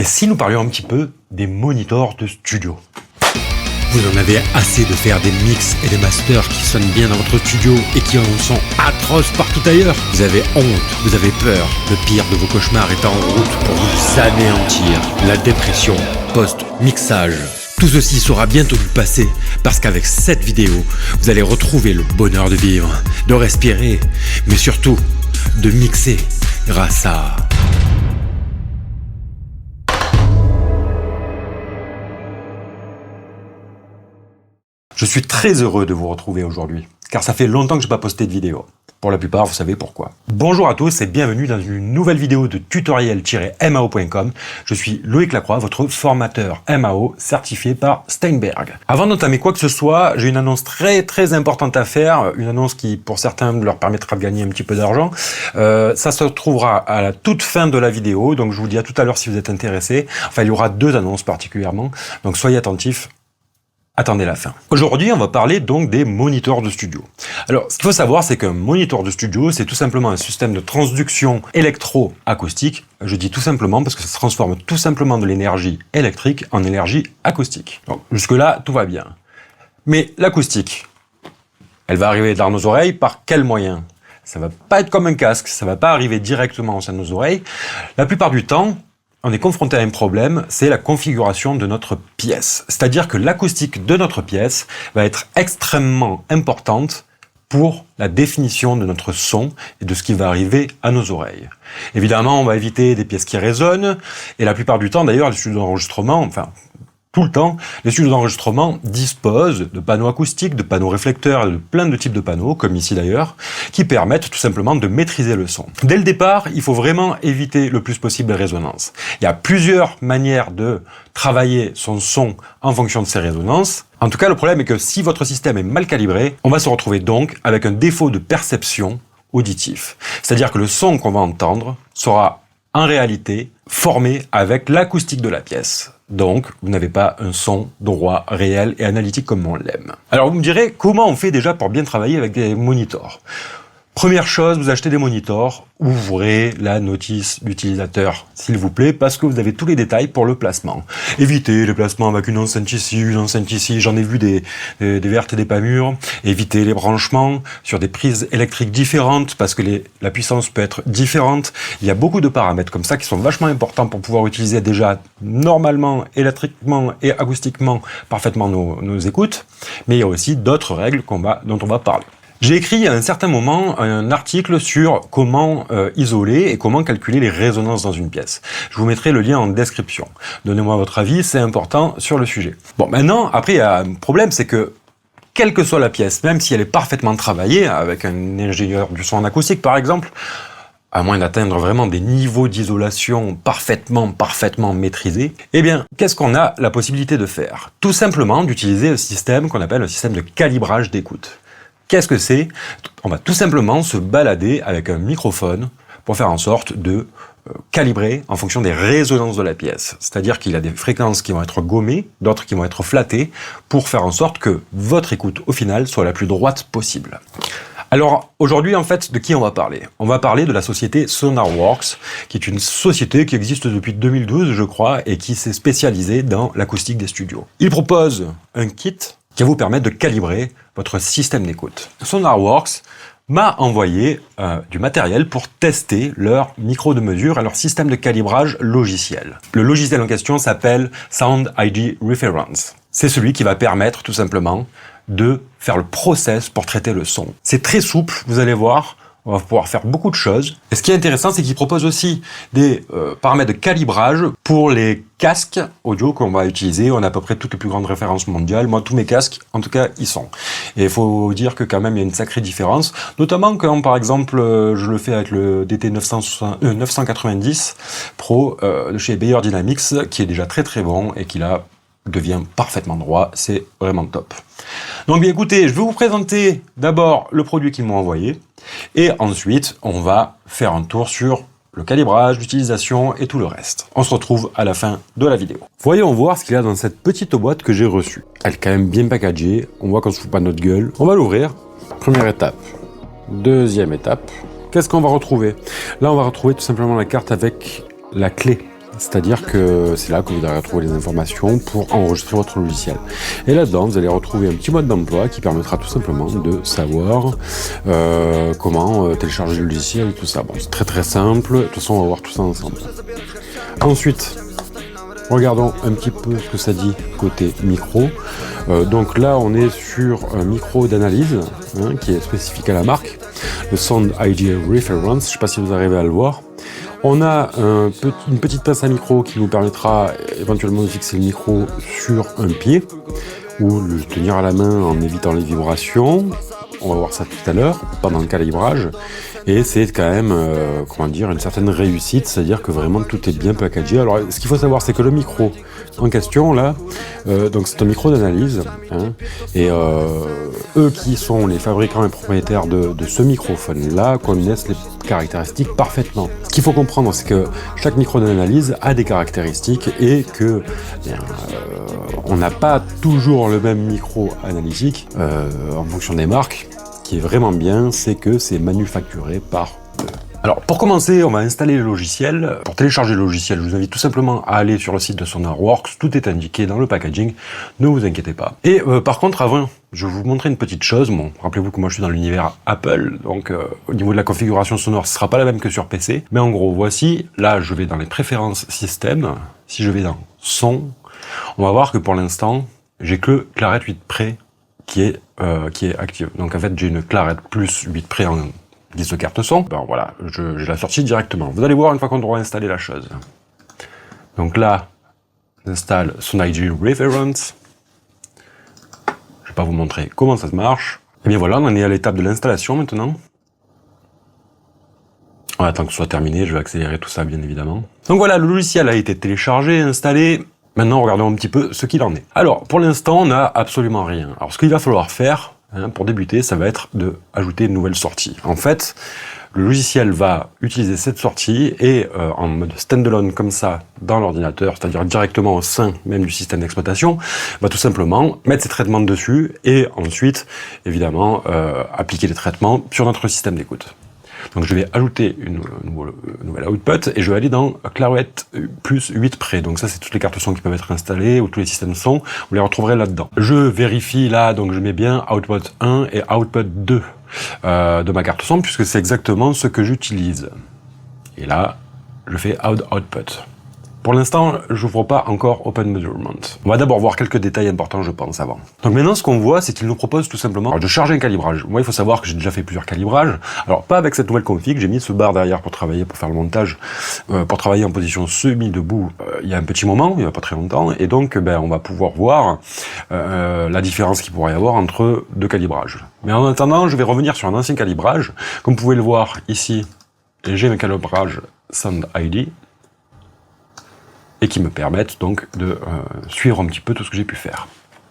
Et si nous parlions un petit peu des moniteurs de studio? Vous en avez assez de faire des mix et des masters qui sonnent bien dans votre studio et qui en sont atroces partout ailleurs. Vous avez honte, vous avez peur. Le pire de vos cauchemars est en route pour vous anéantir. La dépression post-mixage. Tout ceci sera bientôt du passé parce qu'avec cette vidéo, vous allez retrouver le bonheur de vivre, de respirer, mais surtout de mixer grâce à... Je suis très heureux de vous retrouver aujourd'hui, car ça fait longtemps que je n'ai pas posté de vidéo. Pour la plupart, vous savez pourquoi. Bonjour à tous et bienvenue dans une nouvelle vidéo de tutoriel-mao.com. Je suis Loïc Lacroix, votre formateur MAO certifié par Steinberg. Avant d'entamer quoi que ce soit, j'ai une annonce très importante à faire, une annonce qui pour certains leur permettra de gagner un petit peu d'argent. Ça se trouvera à la toute fin de la vidéo, donc je vous dis à tout à l'heure si vous êtes intéressés. Enfin, il y aura deux annonces particulièrement, donc soyez attentifs. Attendez la fin. Aujourd'hui, on va parler donc des moniteurs de studio. Alors, ce qu'il faut savoir, c'est qu'un moniteur de studio, c'est tout simplement un système de transduction électro-acoustique. Je dis tout simplement parce que ça transforme tout simplement de l'énergie électrique en énergie acoustique. Donc, jusque-là, tout va bien. Mais l'acoustique, elle va arriver dans nos oreilles par quel moyen? Ça va pas être comme un casque, ça va pas arriver directement au sein de nos oreilles. La plupart du temps, on est confronté à un problème, c'est la configuration de notre pièce. C'est-à-dire que l'acoustique de notre pièce va être extrêmement importante pour la définition de notre son et de ce qui va arriver à nos oreilles. Évidemment, on va éviter des pièces qui résonnent, et la plupart du temps, d'ailleurs, les studios d'enregistrement, enfin, tout le temps, les studios d'enregistrement disposent de panneaux acoustiques, de panneaux réflecteurs, de plein de types de panneaux, comme ici d'ailleurs, qui permettent tout simplement de maîtriser le son. Dès le départ, il faut vraiment éviter le plus possible les résonances. Il y a plusieurs manières de travailler son son en fonction de ces résonances. En tout cas, le problème est que si votre système est mal calibré, on va se retrouver donc avec un défaut de perception auditif. C'est-à-dire que le son qu'on va entendre sera en réalité formé avec l'acoustique de la pièce. Donc, vous n'avez pas un son droit, réel et analytique comme on l'aime. Alors, vous me direz, comment on fait déjà pour bien travailler avec des moniteurs? Première chose, vous achetez des moniteurs, ouvrez la notice d'utilisateur, s'il vous plaît, parce que vous avez tous les détails pour le placement. Évitez les placements avec une enceinte ici, une enceinte ici, j'en ai vu des vertes et des pas mûres. Évitez les branchements sur des prises électriques différentes, parce que la puissance peut être différente. Il y a beaucoup de paramètres comme ça qui sont vachement importants pour pouvoir utiliser déjà normalement, électriquement et acoustiquement parfaitement nos écoutes. Mais il y a aussi d'autres règles dont on va parler. J'ai écrit à un certain moment un article sur comment isoler et comment calculer les résonances dans une pièce. Je vous mettrai le lien en description. Donnez-moi votre avis, c'est important sur le sujet. Bon, maintenant, après, il y a un problème, c'est que quelle que soit la pièce, même si elle est parfaitement travaillée, avec un ingénieur du son en acoustique par exemple, à moins d'atteindre vraiment des niveaux d'isolation parfaitement maîtrisés, eh bien, qu'est-ce qu'on a la possibilité de faire? Tout simplement d'utiliser un système qu'on appelle un système de calibrage d'écoute. Qu'est-ce que c'est? On va tout simplement se balader avec un microphone pour faire en sorte de calibrer en fonction des résonances de la pièce. C'est-à-dire qu'il y a des fréquences qui vont être gommées, d'autres qui vont être flattées, pour faire en sorte que votre écoute, au final, soit la plus droite possible. Alors, aujourd'hui, en fait, de qui on va parler? On va parler de la société Sonarworks, qui est une société qui existe depuis 2012, je crois, et qui s'est spécialisée dans l'acoustique des studios. Ils proposent un kit qui va vous permettre de calibrer votre système d'écoute. Sonarworks m'a envoyé du matériel pour tester leur micro de mesure et leur système de calibrage logiciel. Le logiciel en question s'appelle Sound ID Reference. C'est celui qui va permettre tout simplement de faire le process pour traiter le son. C'est très souple, vous allez voir. On va pouvoir faire beaucoup de choses. Et ce qui est intéressant, c'est qu'ils proposent aussi des paramètres de calibrage pour les casques audio qu'on va utiliser. On a à peu près toutes les plus grandes références mondiales. Moi, tous mes casques, en tout cas, y sont. Et il faut dire que quand même, il y a une sacrée différence. Notamment quand, par exemple, je le fais avec le DT 990 Pro de chez Beyer Dynamics, qui est déjà très bon et qui là devient parfaitement droit. C'est vraiment top. Donc bien écoutez, je vais vous présenter d'abord le produit qu'ils m'ont envoyé et ensuite on va faire un tour sur le calibrage, l'utilisation et tout le reste. On se retrouve à la fin de la vidéo. Voyons voir ce qu'il y a dans cette petite boîte que j'ai reçue. Elle est quand même bien packagée, on voit qu'on se fout pas de notre gueule. On va l'ouvrir. Première étape. Deuxième étape. Qu'est-ce qu'on va retrouver? Là on va retrouver tout simplement la carte avec la clé c'est-à-dire que c'est là que vous allez retrouver les informations pour enregistrer votre logiciel. Et là-dedans, vous allez retrouver un petit mode d'emploi qui permettra tout simplement de savoir comment télécharger le logiciel et tout ça. Bon, c'est très très simple, de toute façon on va voir tout ça ensemble. Ensuite, regardons un petit peu ce que ça dit côté micro. Donc là, on est sur un micro d'analyse qui est spécifique à la marque, le Sound ID Reference. Je ne sais pas si vous arrivez à le voir. On a une petite pince à micro qui nous permettra éventuellement de fixer le micro sur un pied ou le tenir à la main en évitant les vibrations. On va voir ça tout à l'heure pendant le calibrage. Et c'est quand même, comment dire, une certaine réussite, c'est-à-dire que vraiment tout est bien packagé. Alors, ce qu'il faut savoir, c'est que le micro en question, là, donc c'est un micro d'analyse, et eux qui sont les fabricants et propriétaires de ce microphone-là connaissent les caractéristiques parfaitement. Ce qu'il faut comprendre, c'est que chaque micro d'analyse a des caractéristiques et que on n'a pas toujours le même micro analytique en fonction des marques. Ce qui est vraiment bien, c'est que c'est manufacturé par eux. Alors pour commencer, on va installer le logiciel. Pour télécharger le logiciel, je vous invite tout simplement à aller sur le site de SonarWorks, tout est indiqué dans le packaging, ne vous inquiétez pas. Et par contre, avant, je vais vous montrer une petite chose. Bon, rappelez-vous que moi je suis dans l'univers Apple, donc au niveau de la configuration sonore, ce sera pas la même que sur PC. Mais en gros, voici, là je vais dans les préférences système, si je vais dans son, on va voir que pour l'instant, j'ai que Clarette 8 Pre qui est active. Donc en fait, j'ai une Clarette plus 8 Pre en guise de carte son. Ben voilà, j'ai la sortie directement. Vous allez voir une fois qu'on aura installé la chose. Donc là, j'installe Sound ID Reference. Je vais pas vous montrer comment ça se marche. Et bien voilà, on en est à l'étape de l'installation maintenant. On attend que ce soit terminé, je vais accélérer tout ça bien évidemment. Donc voilà, le logiciel a été téléchargé, installé. Maintenant, regardons un petit peu ce qu'il en est. Alors, pour l'instant, on n'a absolument rien. Alors, ce qu'il va falloir faire, pour débuter, ça va être d'ajouter une nouvelle sortie. En fait, le logiciel va utiliser cette sortie et en mode standalone comme ça dans l'ordinateur, c'est-à-dire directement au sein même du système d'exploitation, va tout simplement mettre ses traitements dessus et ensuite, évidemment, appliquer les traitements sur notre système d'écoute. Donc je vais ajouter une nouvelle output et je vais aller dans Clarette plus 8 Pre. Donc ça c'est toutes les cartes son qui peuvent être installées ou tous les systèmes son, vous les retrouverez là-dedans. Je vérifie là, donc je mets bien output 1 et output 2 de ma carte son puisque c'est exactement ce que j'utilise. Et là, je fais output. Pour l'instant, je n'ouvre pas encore Open Measurement. On va d'abord voir quelques détails importants, je pense, avant. Donc maintenant, ce qu'on voit, c'est qu'il nous propose tout simplement de charger un calibrage. Moi, il faut savoir que j'ai déjà fait plusieurs calibrages. Alors, pas avec cette nouvelle config, j'ai mis ce bar derrière pour travailler, pour faire le montage, pour travailler en position semi-debout il y a un petit moment, il n'y a pas très longtemps, et donc, on va pouvoir voir la différence qu'il pourrait y avoir entre deux calibrages. Mais en attendant, je vais revenir sur un ancien calibrage. Comme vous pouvez le voir ici, j'ai un calibrage Sound ID, et qui me permettent donc de suivre un petit peu tout ce que j'ai pu faire.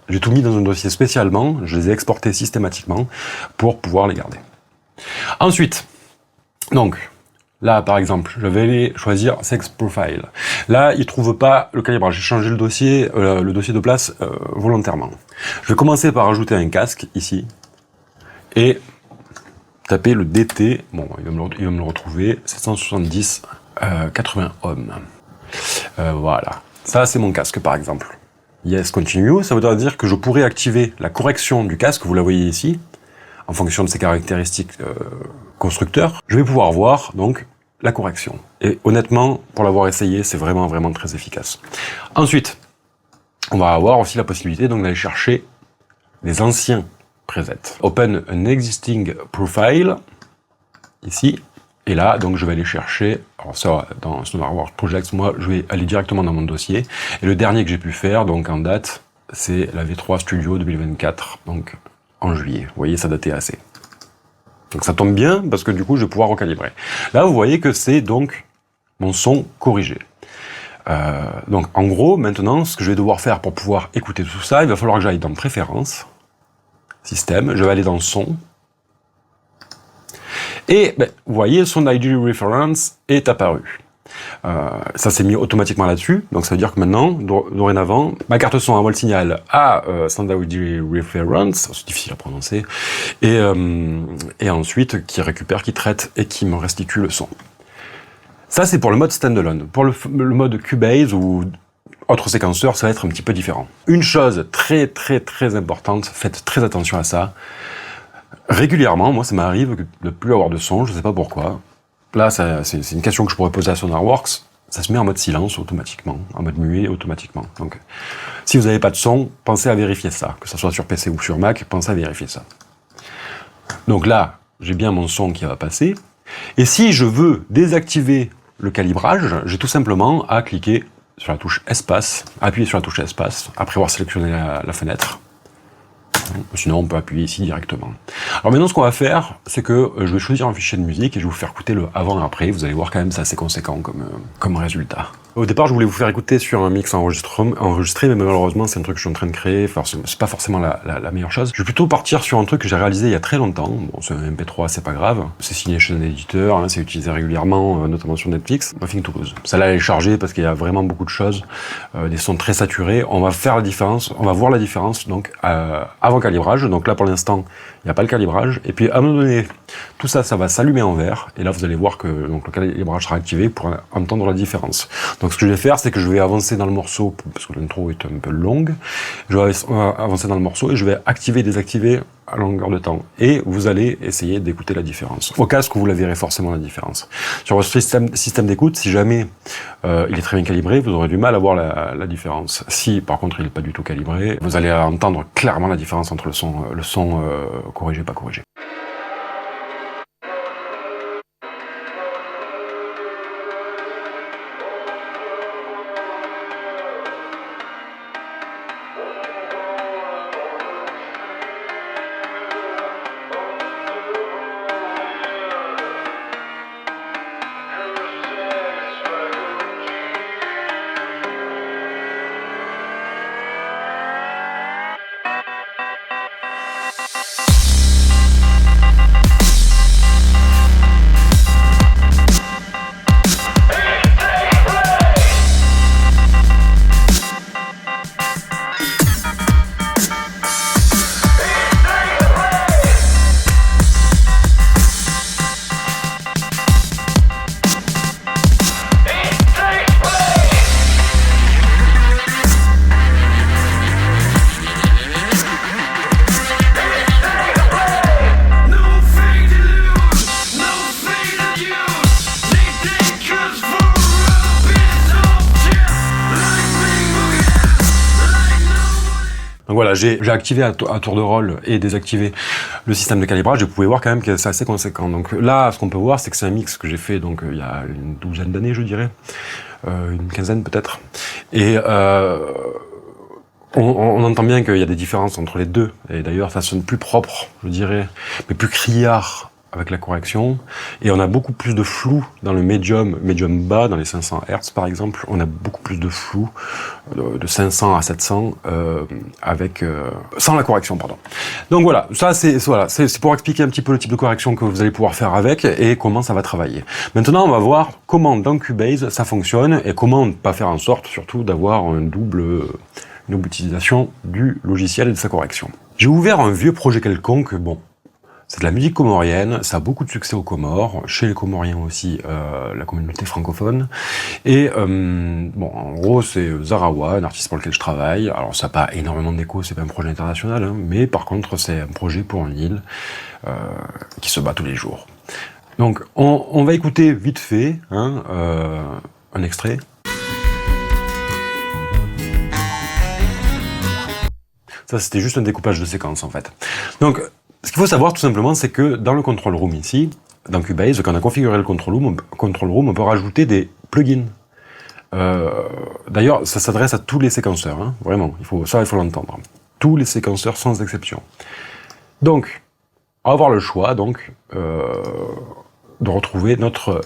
J'ai tout mis dans un dossier spécialement, je les ai exportés systématiquement pour pouvoir les garder. Ensuite, donc, là par exemple, je vais aller choisir Sex Profile. Là, il ne trouve pas le calibrage, j'ai changé le dossier de place volontairement. Je vais commencer par ajouter un casque ici, et taper le DT, bon, il va me le retrouver, 770 80 ohms. Voilà, ça c'est mon casque par exemple. Yes, continue, ça voudra dire que je pourrais activer la correction du casque, vous la voyez ici, en fonction de ses caractéristiques constructeurs. Je vais pouvoir voir donc la correction. Et honnêtement, pour l'avoir essayé, c'est vraiment vraiment très efficace. Ensuite, on va avoir aussi la possibilité donc d'aller chercher les anciens presets. Open an existing profile, ici. Et là, donc, je vais aller chercher, alors ça, dans SonarWorks Projects, moi, je vais aller directement dans mon dossier. Et le dernier que j'ai pu faire, donc en date, c'est la V3 Studio 2024, donc en juillet. Vous voyez, ça datait assez. Donc ça tombe bien, parce que du coup, je vais pouvoir recalibrer. Là, vous voyez que c'est donc mon son corrigé. Donc, en gros, maintenant, ce que je vais devoir faire pour pouvoir écouter tout ça, il va falloir que j'aille dans Préférences, Système, je vais aller dans Son, et vous voyez, Sound ID Reference est apparu. Ça s'est mis automatiquement là-dessus, donc ça veut dire que maintenant, dorénavant, ma carte son envoie le signal à Sound ID Reference, c'est difficile à prononcer, et ensuite qui récupère, qui traite et qui me restitue le son. Ça, c'est pour le mode standalone. Pour le mode Cubase ou autre séquenceur, ça va être un petit peu différent. Une chose très très très importante, faites très attention à ça. Régulièrement, moi ça m'arrive de ne plus avoir de son, je ne sais pas pourquoi. Là, c'est une question que je pourrais poser à Sonarworks. Ça se met en mode silence automatiquement, en mode muet automatiquement. Donc, si vous n'avez pas de son, pensez à vérifier ça. Que ce soit sur PC ou sur Mac, pensez à vérifier ça. Donc là, j'ai bien mon son qui va passer. Et si je veux désactiver le calibrage, j'ai tout simplement à cliquer sur la touche espace, appuyer sur la touche espace, après avoir sélectionné la fenêtre. Sinon, on peut appuyer ici directement. Alors maintenant, ce qu'on va faire, c'est que je vais choisir un fichier de musique et je vais vous faire écouter le avant et après. Vous allez voir quand même, c'est assez conséquent comme résultat. Au départ, je voulais vous faire écouter sur un mix enregistré, mais malheureusement, c'est un truc que je suis en train de créer. Enfin, c'est pas forcément la meilleure chose. Je vais plutôt partir sur un truc que j'ai réalisé il y a très longtemps. Bon, c'est un MP3, c'est pas grave. C'est signé chez un éditeur, hein, c'est utilisé régulièrement, notamment sur Netflix. Nothing to Lose. Celle-là, elle est chargée parce qu'il y a vraiment beaucoup de choses, des sons très saturés. On va faire la différence, on va voir la différence donc avant calibrage. Donc là, pour l'instant, il n'y a pas le calibrage. Et puis, à un moment donné, tout ça, ça va s'allumer en vert. Et là, vous allez voir que donc, le calibrage sera activé pour entendre la différence. Donc, ce que je vais faire, c'est que je vais avancer dans le morceau, parce que l'intro est un peu longue. Je vais avancer dans le morceau et je vais activer et désactiver à longueur de temps. Et vous allez essayer d'écouter la différence. Au casque, vous la verrez forcément la différence. Sur votre système d'écoute, si jamais il est très bien calibré, vous aurez du mal à voir la différence. Si, par contre, il n'est pas du tout calibré, vous allez entendre clairement la différence entre le son corrigé, pas corrigé. Donc voilà, j'ai activé à tour de rôle et désactivé le système de calibrage et vous pouvez voir quand même que c'est assez conséquent. Donc là, ce qu'on peut voir, c'est que c'est un mix que j'ai fait donc il y a une douzaine d'années, je dirais, une quinzaine peut-être. Et on entend bien qu'il y a des différences entre les deux. Et d'ailleurs, ça sonne plus propre, je dirais, mais plus criard avec la correction. Et on a beaucoup plus de flou dans le médium bas, dans les 500 Hz par exemple. On a beaucoup plus de flou, de 500 à 700, sans la correction, pardon. Donc voilà, ça c'est pour expliquer un petit peu le type de correction que vous allez pouvoir faire avec et comment ça va travailler. Maintenant, on va voir comment dans Cubase ça fonctionne et comment ne pas faire en sorte, surtout, d'avoir une double utilisation du logiciel et de sa correction. J'ai ouvert un vieux projet quelconque, bon, c'est de la musique comorienne, ça a beaucoup de succès aux Comores, chez les Comoriens aussi, la communauté francophone. Et bon, en gros, c'est Zarawa, un artiste pour lequel je travaille. Alors, ça n'a pas énormément d'écho, c'est pas un projet international, hein, mais par contre, c'est un projet pour une île qui se bat tous les jours. Donc, on va écouter vite fait hein, un extrait. Ça, c'était juste un découpage de séquence, en fait. Donc, ce qu'il faut savoir, tout simplement, c'est que dans le control room ici, dans Cubase, quand on a configuré le control room, on peut rajouter des plugins. D'ailleurs, ça s'adresse à tous les séquenceurs, hein, vraiment. Il faut l'entendre. Tous les séquenceurs, sans exception. Donc, on va avoir le choix, donc, de retrouver notre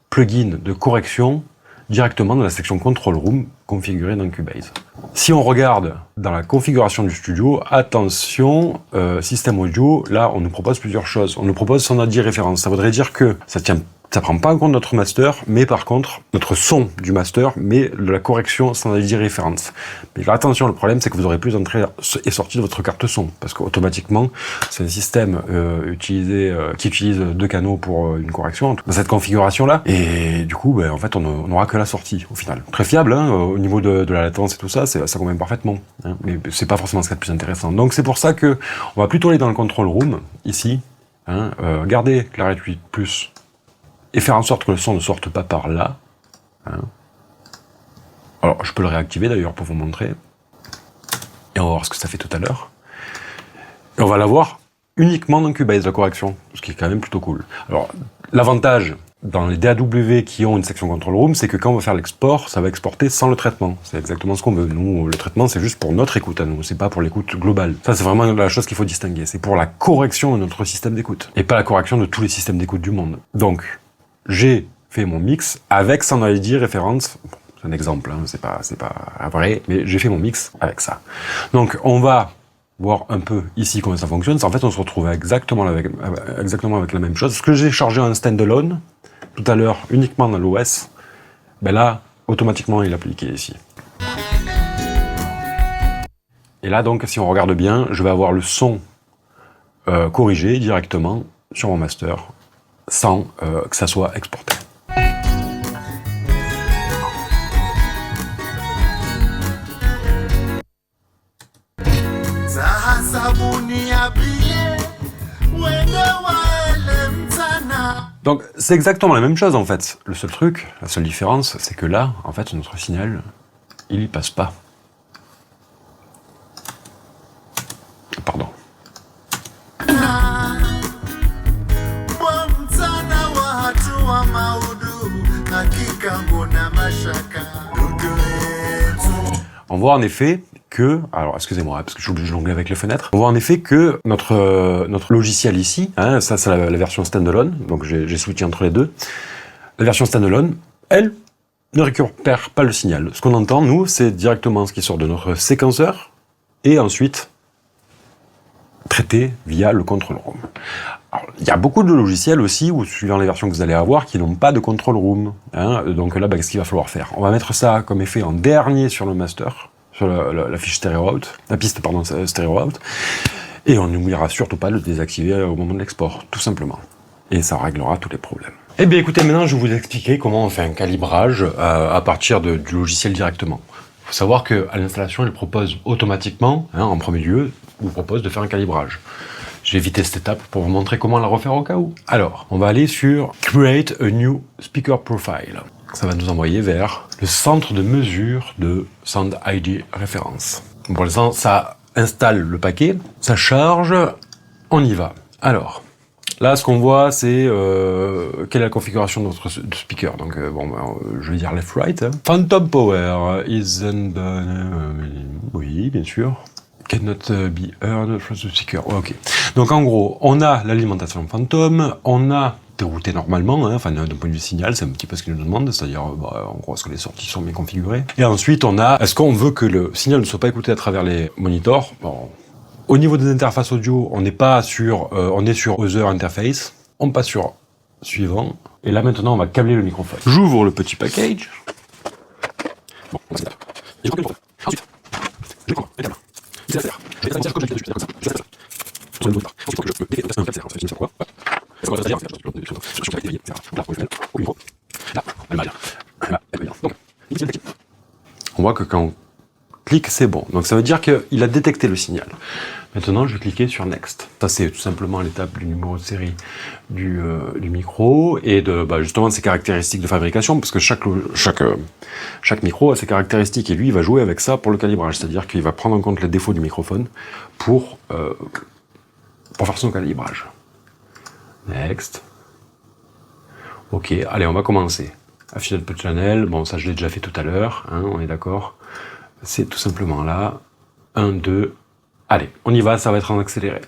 plugin de correction directement dans la section Control Room configurée dans Cubase. Si on regarde dans la configuration du studio, attention, système audio, là on nous propose plusieurs choses. On nous propose son ADI référence. Ça voudrait dire que ça tient Ça prend pas en compte notre master, mais par contre, notre son du master, mais de la correction standardisée référence. Mais là, attention, le problème, c'est que vous aurez plus d'entrée et sortie de votre carte son, parce qu'automatiquement, c'est un système qui utilise 2 canaux pour une correction, dans cette configuration-là, et du coup, en fait, on n'aura que la sortie, au final. Très fiable, hein, au niveau de la latence et tout ça, ça convient parfaitement, hein, mais c'est pas forcément ce qui est le plus intéressant. Donc c'est pour ça que on va plutôt aller dans le control room, ici, hein, garder Clarity 8+, et faire en sorte que le son ne sorte pas par là. Hein. Alors, je peux le réactiver d'ailleurs pour vous montrer. Et on va voir ce que ça fait tout à l'heure. Et on va l'avoir uniquement dans Cubase, la correction, ce qui est quand même plutôt cool. Alors, l'avantage dans les DAW qui ont une section Control Room, c'est que quand on va faire l'export, ça va exporter sans le traitement. C'est exactement ce qu'on veut. Nous, le traitement, c'est juste pour notre écoute à nous, c'est pas pour l'écoute globale. Ça, c'est vraiment la chose qu'il faut distinguer. C'est pour la correction de notre système d'écoute, et pas la correction de tous les systèmes d'écoute du monde. Donc, j'ai fait mon mix avec Sound ID référence. C'est un exemple, hein, c'est pas vrai, mais j'ai fait mon mix avec ça. Donc, on va voir un peu ici comment ça fonctionne. En fait, on se retrouve exactement avec la même chose. Ce que j'ai chargé en standalone tout à l'heure uniquement dans l'OS, là, automatiquement, il est appliqué ici. Et là, donc, si on regarde bien, je vais avoir le son corrigé directement sur mon master, sans que ça soit exporté. Donc c'est exactement la même chose en fait. Le seul truc, la seule différence, c'est que là, en fait, notre signal, il y passe pas. Pardon. On voit en effet que, alors excusez-moi, parce que je jongle avec les fenêtres, on voit en effet que notre logiciel ici, hein, ça c'est la version standalone, donc j'ai switché entre les deux, la version standalone, elle ne récupère pas le signal. Ce qu'on entend, nous, c'est directement ce qui sort de notre séquenceur, et ensuite traité via le control room. Alors, il y a beaucoup de logiciels aussi, ou suivant les versions que vous allez avoir, qui n'ont pas de control room. Hein, donc là, qu'est-ce qu'il va falloir faire? On va mettre ça comme effet en dernier sur le master, sur la fiche stéréo out, la piste pardon stéréo out, et on n'oubliera surtout pas de le désactiver au moment de l'export, tout simplement. Et ça réglera tous les problèmes. Eh bien écoutez, maintenant je vais vous expliquer comment on fait un calibrage à partir du logiciel directement. Il faut savoir qu'à l'installation, il propose automatiquement, hein, en premier lieu, vous propose de faire un calibrage. J'ai évité cette étape pour vous montrer comment la refaire au cas où. Alors, on va aller sur Create a New Speaker Profile. Ça va nous envoyer vers le centre de mesure de Sound ID Reference. Pour l'instant, ça installe le paquet, ça charge, on y va. Alors, là, ce qu'on voit, c'est quelle est la configuration de notre speaker. Donc, je vais dire left-right. Hein. Phantom Power isn't... oui, bien sûr. Cannot be heard from the speaker. Ok. Donc, en gros, on a l'alimentation Phantom, on a dérouté normalement, hein, enfin, d'un point de vue signal, c'est un petit peu ce qu'il nous demande, c'est-à-dire, en gros, est-ce que les sorties sont bien configurées. Et ensuite, on a, est-ce qu'on veut que le signal ne soit pas écouté à travers les monitors? Bon, au niveau des interfaces audio, on n'est pas sur, on est sur Other Interface. On passe sur suivant. Et là maintenant, on va câbler le microphone. J'ouvre le petit package. Bon, on va se mettre. Et je prends le microphone. Ensuite, je prends le câble. Il s'est je vais comme ça. Je vais dessus, comme ça. Je vais sur le moniteur. Ensuite, je me défais un câble serré. Ça finit sur quoi? Est-ce qu'on va dire, sur la télé, etc. Là, on va au micro. Là, elle va bien. Là, elle va bien. Donc, ici, on voit que quand on clique, c'est bon. Donc ça veut dire qu'il a détecté le signal. Maintenant, je vais cliquer sur Next. Ça, c'est tout simplement l'étape du numéro de série du micro et de justement de ses caractéristiques de fabrication, parce que chaque micro a ses caractéristiques et lui, il va jouer avec ça pour le calibrage. C'est-à-dire qu'il va prendre en compte les défauts du microphone pour faire son calibrage. Next. Ok, allez, on va commencer. Afficher le channel. Bon, ça, je l'ai déjà fait tout à l'heure. Hein, on est d'accord. C'est tout simplement là. 1, 2. Allez, on y va, ça va être en accéléré.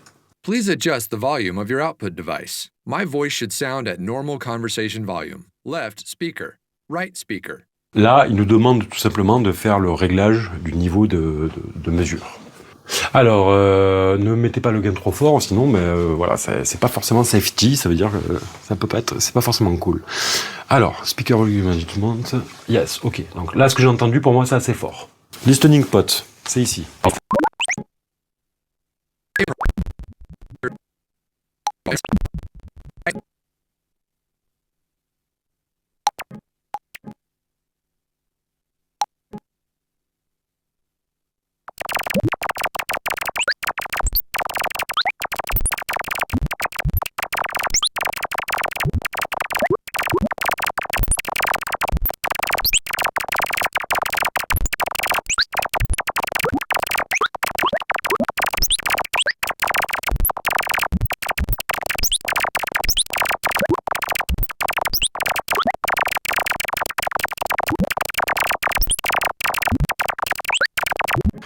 Please adjust the volume of your output device. My voice should sound at normal conversation volume. Left speaker, right speaker. Là, il nous demande tout simplement de faire le réglage du niveau de mesure. Alors, ne mettez pas le gain trop fort, sinon, mais voilà, c'est pas forcément safety, ça veut dire que ça peut pas être, c'est pas forcément cool. Alors, speaker volume adjustment, yes, ok. Donc là, ce que j'ai entendu, pour moi, c'est assez fort. Listening pot, c'est ici.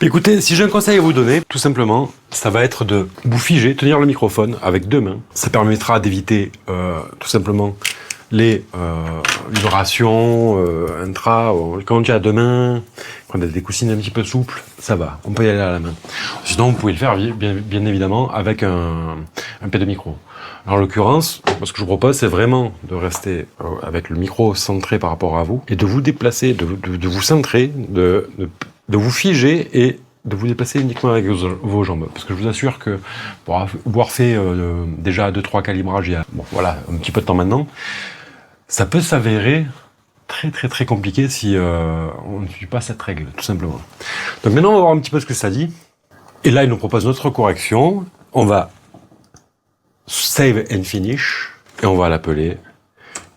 Écoutez, si j'ai un conseil à vous donner, tout simplement, ça va être de vous figer, tenir le microphone avec 2 mains. Ça permettra d'éviter tout simplement les vibrations intra. Quand tu as 2 mains, quand tu as des coussines un petit peu souples, ça va, on peut y aller à la main. Sinon, vous pouvez le faire bien évidemment avec un pet de micro. Alors, en l'occurrence, ce que je vous propose, c'est vraiment de rester avec le micro centré par rapport à vous et de vous déplacer, de vous centrer, de vous figer et de vous déplacer uniquement avec vos jambes. Parce que je vous assure que pour avoir fait déjà 2-3 calibrages il y a un petit peu de temps maintenant, ça peut s'avérer très compliqué si on ne suit pas cette règle, tout simplement. Donc maintenant, on va voir un petit peu ce que ça dit. Et là, il nous propose notre correction. On va save and finish et on va l'appeler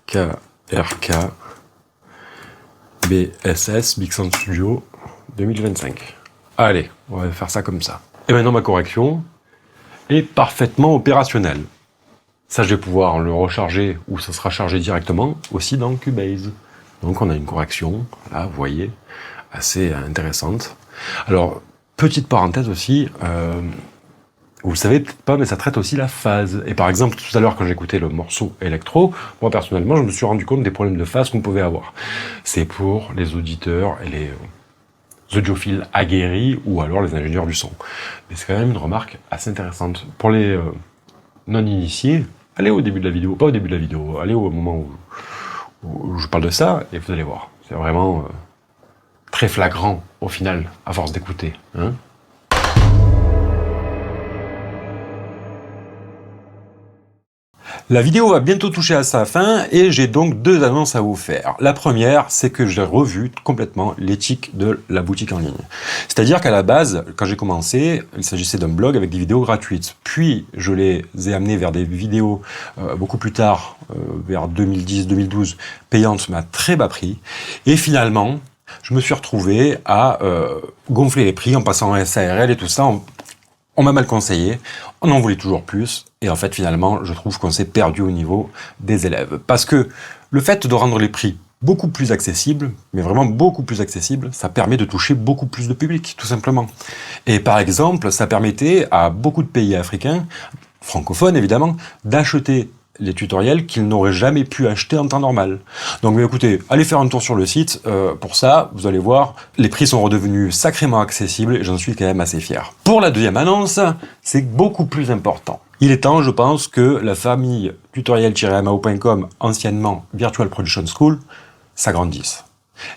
KRK BSS Big Sound Studio 2025. Allez, on va faire ça comme ça. Et maintenant, ma correction est parfaitement opérationnelle. Ça, je vais pouvoir le recharger ou ça sera chargé directement aussi dans Cubase. Donc, on a une correction, là, vous voyez, assez intéressante. Alors, petite parenthèse aussi, vous le savez peut-être pas, mais ça traite aussi la phase. Et par exemple, tout à l'heure, quand j'écoutais le morceau électro, moi, personnellement, je me suis rendu compte des problèmes de phase qu'on pouvait avoir. C'est pour les auditeurs et les audiophiles aguerris ou alors les ingénieurs du son. Mais c'est quand même une remarque assez intéressante. Pour les non-initiés, allez au début de la vidéo, pas au début de la vidéo, allez au moment où je parle de ça et vous allez voir. C'est vraiment très flagrant au final, à force d'écouter. Hein. La vidéo va bientôt toucher à sa fin et j'ai donc 2 annonces à vous faire. La première, c'est que j'ai revu complètement l'éthique de la boutique en ligne. C'est-à-dire qu'à la base, quand j'ai commencé, il s'agissait d'un blog avec des vidéos gratuites. Puis, je les ai amenés vers des vidéos beaucoup plus tard, vers 2010-2012, payantes, mais à très bas prix. Et finalement, je me suis retrouvé à gonfler les prix en passant en SARL et tout ça. On m'a mal conseillé, on en voulait toujours plus, et en fait, finalement, je trouve qu'on s'est perdu au niveau des élèves. Parce que le fait de rendre les prix beaucoup plus accessibles, mais vraiment beaucoup plus accessibles, ça permet de toucher beaucoup plus de public, tout simplement. Et par exemple, ça permettait à beaucoup de pays africains, francophones évidemment, d'acheter les tutoriels qu'ils n'auraient jamais pu acheter en temps normal. Donc écoutez, allez faire un tour sur le site, pour ça, vous allez voir, les prix sont redevenus sacrément accessibles et j'en suis quand même assez fier. Pour la deuxième annonce, c'est beaucoup plus important. Il est temps, je pense, que la famille tutoriel-mao.com, anciennement Virtual Production School, s'agrandisse.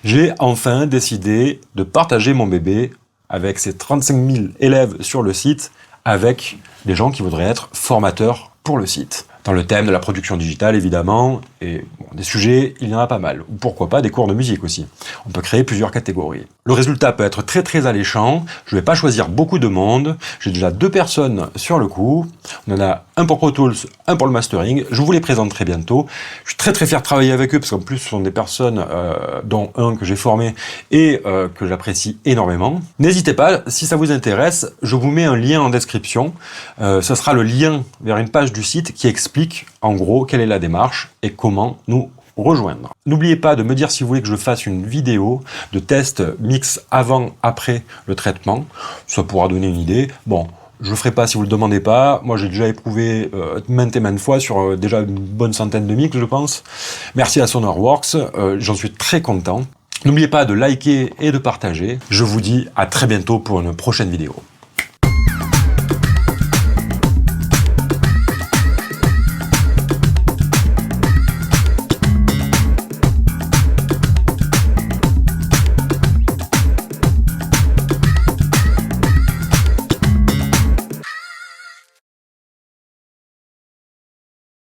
J'ai enfin décidé de partager mon bébé avec ses 35 000 élèves sur le site, avec des gens qui voudraient être formateurs pour le site. Dans le thème de la production digitale, évidemment, et bon, des sujets, il y en a pas mal. Ou pourquoi pas des cours de musique aussi. On peut créer plusieurs catégories. Le résultat peut être très alléchant. Je ne vais pas choisir beaucoup de monde. J'ai déjà 2 personnes sur le coup. On en a un pour Pro Tools, un pour le mastering. Je vous les présenterai bientôt. Je suis très fier de travailler avec eux parce qu'en plus, ce sont des personnes, dont un que j'ai formé et que j'apprécie énormément. N'hésitez pas, si ça vous intéresse, je vous mets un lien en description. Ce sera le lien vers une page du site qui explique en gros quelle est la démarche et comment nous rejoindre. N'oubliez pas de me dire si vous voulez que je fasse une vidéo de test mix avant-après le traitement. Ça pourra donner une idée. Bon, je le ferai pas si vous le demandez pas. Moi, j'ai déjà éprouvé maintes et maintes fois sur déjà une bonne centaine de mix, je pense. Merci à Sonarworks, j'en suis très content. N'oubliez pas de liker et de partager. Je vous dis à très bientôt pour une prochaine vidéo.